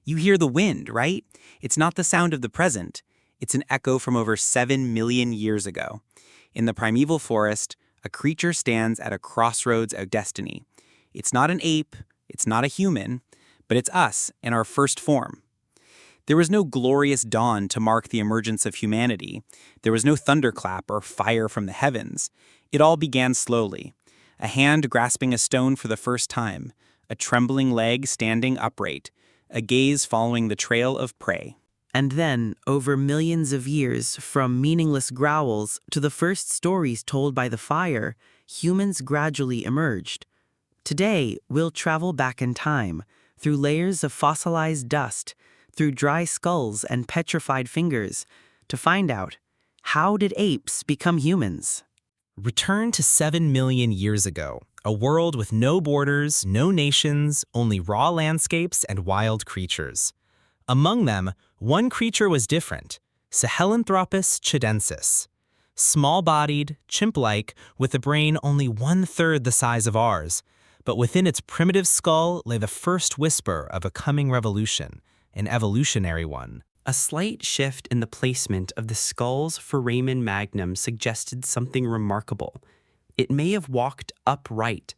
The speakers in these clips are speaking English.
You hear the wind, right? It's not the sound of the present. It's an echo from over 7 million years ago. In the primeval forest, a creature stands at a crossroads of destiny. It's not an ape, it's not a human, but it's us in our first form. There was no glorious dawn to mark the emergence of humanity. There was no thunderclap or fire from the heavens. It all began slowly. A hand grasping a stone for the first time, a trembling leg standing upright, a gaze following the trail of prey. And then, over millions of years, from meaningless growls to the first stories told by the fire, humans gradually emerged. Today, we'll travel back in time, through layers of fossilized dust, through dry skulls and petrified fingers, to find out, how did apes become humans? Return to 7 million years ago, a world with no borders, no nations, only raw landscapes and wild creatures. Among them, one creature was different, Sahelanthropus chidensis. Small-bodied, chimp-like, with a brain only 1/3 the size of ours, but within its primitive skull lay the first whisper of a coming revolution, an evolutionary one. A slight shift in the placement of the skull's foramen magnum suggested something remarkable. It may have walked upright,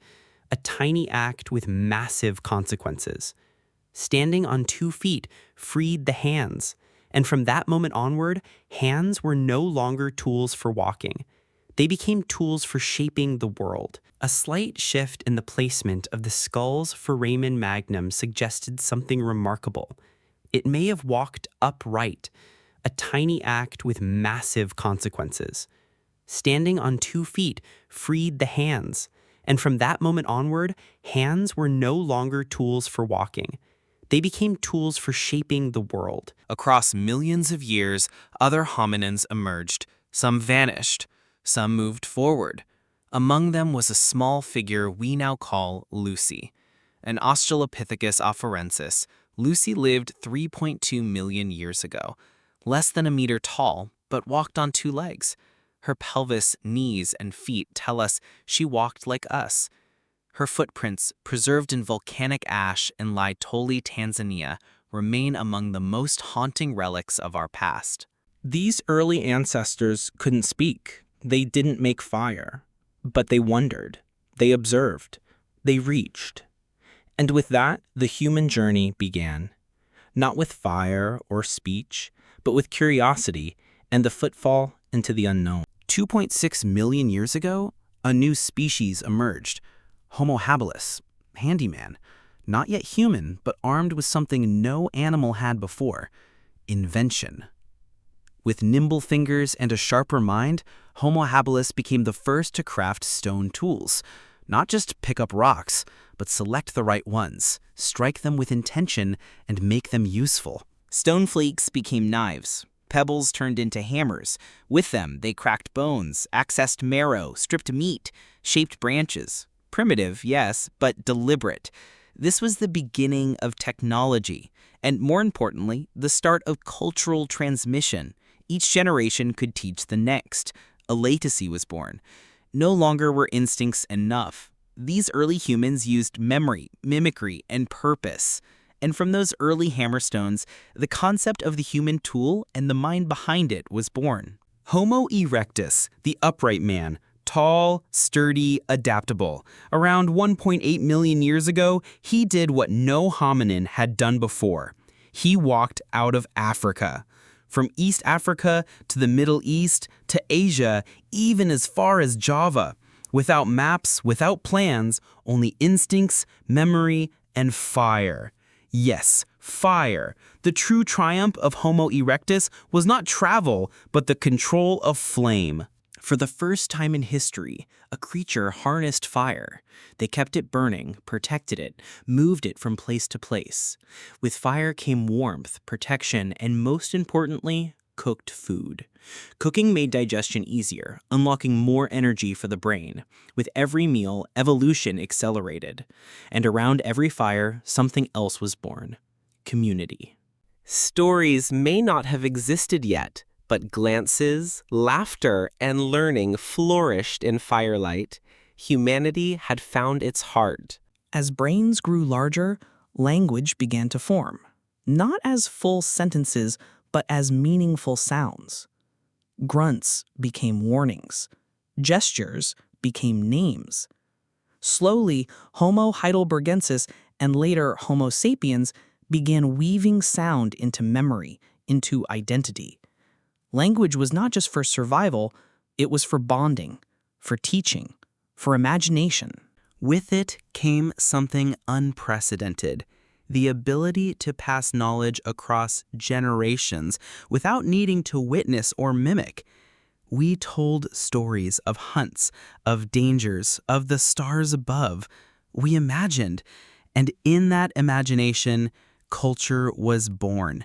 a tiny act with massive consequences. Standing on 2 feet freed the hands, and from that moment onward, hands were no longer tools for walking. They became tools for shaping the world. A slight shift in the placement of the skull's foramen magnum suggested something remarkable. It may have walked upright, a tiny act with massive consequences. Standing on 2 feet freed the hands, and from that moment onward, hands were no longer tools for walking. They became tools for shaping the world. Across millions of years, other hominins emerged. Some vanished, some moved forward. Among them was a small figure we now call Lucy. An Australopithecus afarensis, Lucy lived 3.2 million years ago. Less than a meter tall, but walked on 2 legs. Her pelvis, knees, and feet tell us she walked like us. Her footprints, preserved in volcanic ash in Laetoli, Tanzania, remain among the most haunting relics of our past. These early ancestors couldn't speak. They didn't make fire. But they wondered. They observed. They reached. And with that, the human journey began. Not with fire or speech, but with curiosity and the footfall into the unknown. 2.6 million years ago, a new species emerged. Homo habilis, handyman. Not yet human, but armed with something no animal had before: invention. With nimble fingers and a sharper mind, Homo habilis became the first to craft stone tools. Not just pick up rocks, but select the right ones, strike them with intention, and make them useful. Stone flakes became knives. Pebbles turned into hammers. With them, they cracked bones, accessed marrow, stripped meat, shaped branches. Primitive, yes, but deliberate. This was the beginning of technology, and more importantly, the start of cultural transmission. Each generation could teach the next. A latency was born. No longer were instincts enough. These early humans used memory, mimicry, and purpose. And from those early hammerstones, the concept of the human tool and the mind behind it was born. Homo erectus, the upright man, tall, sturdy, adaptable. Around 1.8 million years ago, he did what no hominin had done before. He walked out of Africa. From East Africa to the Middle East to Asia, even as far as Java. Without maps, without plans, only instincts, memory, and fire. Yes, fire. The true triumph of Homo erectus was not travel, but the control of flame. For the first time in history, a creature harnessed fire. They kept it burning, protected it, moved it from place to place. With fire came warmth, protection, and most importantly, cooked food. Cooking made digestion easier, unlocking more energy for the brain. With every meal, evolution accelerated. And around every fire, something else was born: community. Stories may not have existed yet, but glances, laughter, and learning flourished in firelight. Humanity had found its heart. As brains grew larger, language began to form. not as full sentences, but as meaningful sounds. Grunts became warnings. Gestures became names. Slowly, Homo heidelbergensis and later Homo sapiens began weaving sound into memory, into identity. Language was not just for survival, it was for bonding, for teaching, for imagination. With it came something unprecedented, the ability to pass knowledge across generations without needing to witness or mimic. We told stories of hunts, of dangers, of the stars above. We imagined, and in that imagination, culture was born.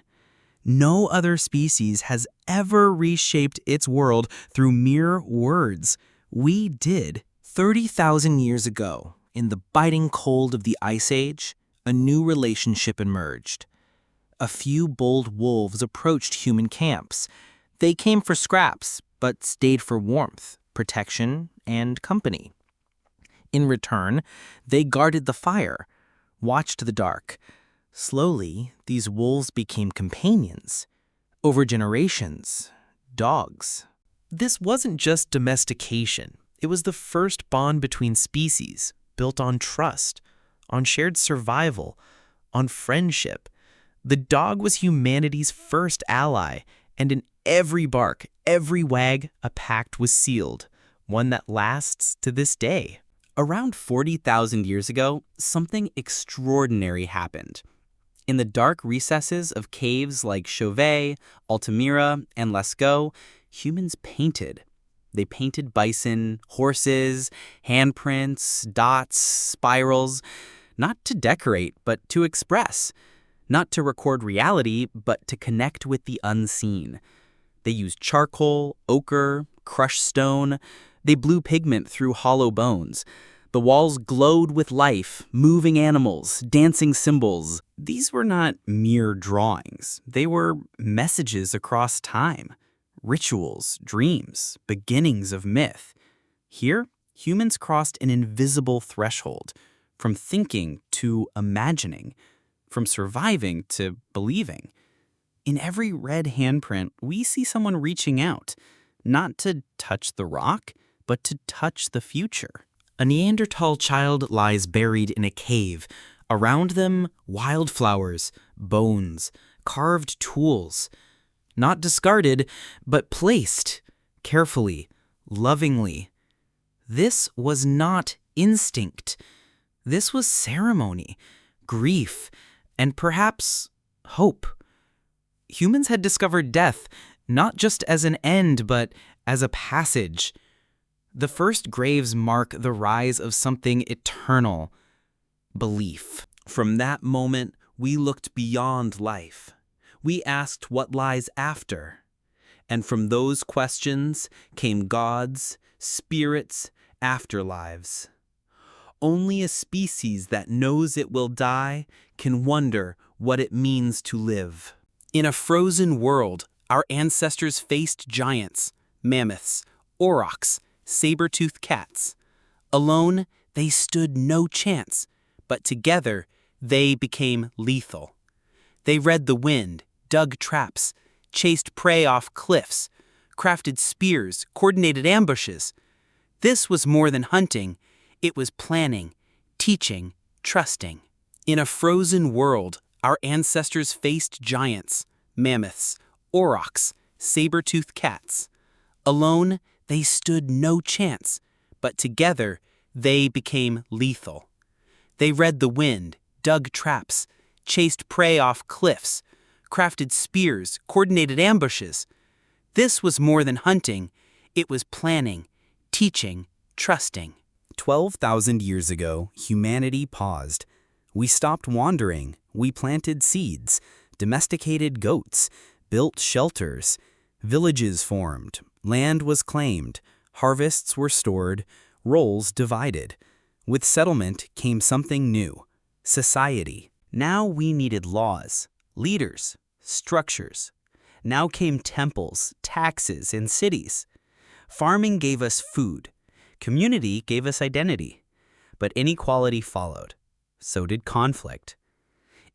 No other species has ever reshaped its world through mere words. We did. 30,000 years ago, in the biting cold of the Ice Age, a new relationship emerged. A few bold wolves approached human camps. They came for scraps, but stayed for warmth, protection, and company. In return, they guarded the fire, watched the dark. Slowly, these wolves became companions. Over generations, dogs. This wasn't just domestication. It was the first bond between species, built on trust, on shared survival, on friendship. The dog was humanity's first ally, and in every bark, every wag, a pact was sealed, one that lasts to this day. Around 40,000 years ago, something extraordinary happened. In the dark recesses of caves like Chauvet, Altamira, and Lascaux, humans painted. They painted bison, horses, handprints, dots, spirals, not to decorate, but to express. Not to record reality, but to connect with the unseen. They used charcoal, ochre, crushed stone. They blew pigment through hollow bones. The walls glowed with life, moving animals, dancing symbols. These were not mere drawings. They were messages across time. Rituals, dreams, beginnings of myth. Here, humans crossed an invisible threshold, from thinking to imagining, from surviving to believing. In every red handprint, we see someone reaching out, not to touch the rock, but to touch the future. A Neanderthal child lies buried in a cave. Around them, wildflowers, bones, carved tools. Not discarded, but placed, carefully, lovingly. This was not instinct. This was ceremony, grief, and perhaps hope. Humans had discovered death, not just as an end, but as a passage. The first graves mark the rise of something eternal, belief. From that moment, we looked beyond life. We asked what lies after. And from those questions came gods, spirits, afterlives. Only a species that knows it will die can wonder what it means to live. In a frozen world, our ancestors faced giants, mammoths, aurochs, saber-toothed cats. Alone, they stood no chance, but together, they became lethal. They read the wind, dug traps, chased prey off cliffs, crafted spears, coordinated ambushes. This was more than hunting. It was planning, teaching, trusting. In a frozen world, our ancestors faced giants, mammoths, aurochs, saber-toothed cats. Alone, they stood no chance, but together, they became lethal. They read the wind, dug traps, chased prey off cliffs, crafted spears, coordinated ambushes. This was more than hunting. It was planning, teaching, trusting. 12,000 years ago, humanity paused. We stopped wandering. We planted seeds, domesticated goats, built shelters. Villages formed. Land was claimed. Harvests were stored. Roles divided. With settlement came something new: society. Now we needed laws, leaders, structures. Now came temples, taxes, and cities. Farming gave us food. Community gave us identity. But inequality followed. So did conflict.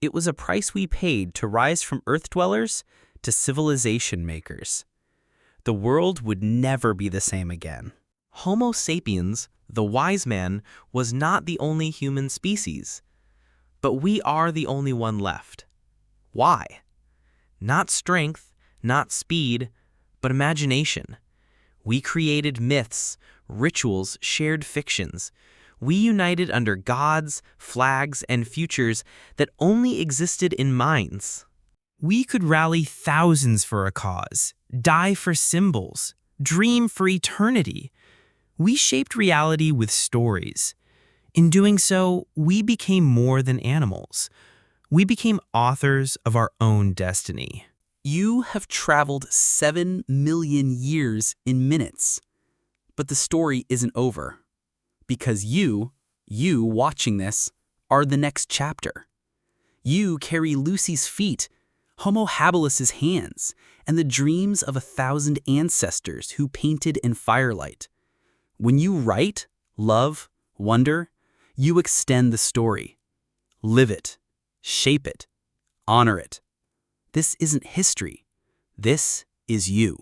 It was a price we paid to rise from Earth dwellers to civilization makers. The world would never be the same again. Homo sapiens, the wise man, was not the only human species. But we are the only one left. Why? Not strength, not speed, but imagination. We created myths, rituals, shared fictions. We united under gods, flags, and futures that only existed in minds. We could rally thousands for a cause, die for symbols, dream for eternity. We shaped reality with stories. In doing so, we became more than animals. We became authors of our own destiny. You have traveled 7 million years in minutes. But the story isn't over. Because you watching this, are the next chapter. You carry Lucy's feet, Homo habilis' hands, and the dreams of 1,000 ancestors who painted in firelight. When you write, love, wonder, you extend the story. Live it, shape it, honor it. This isn't history. This is you.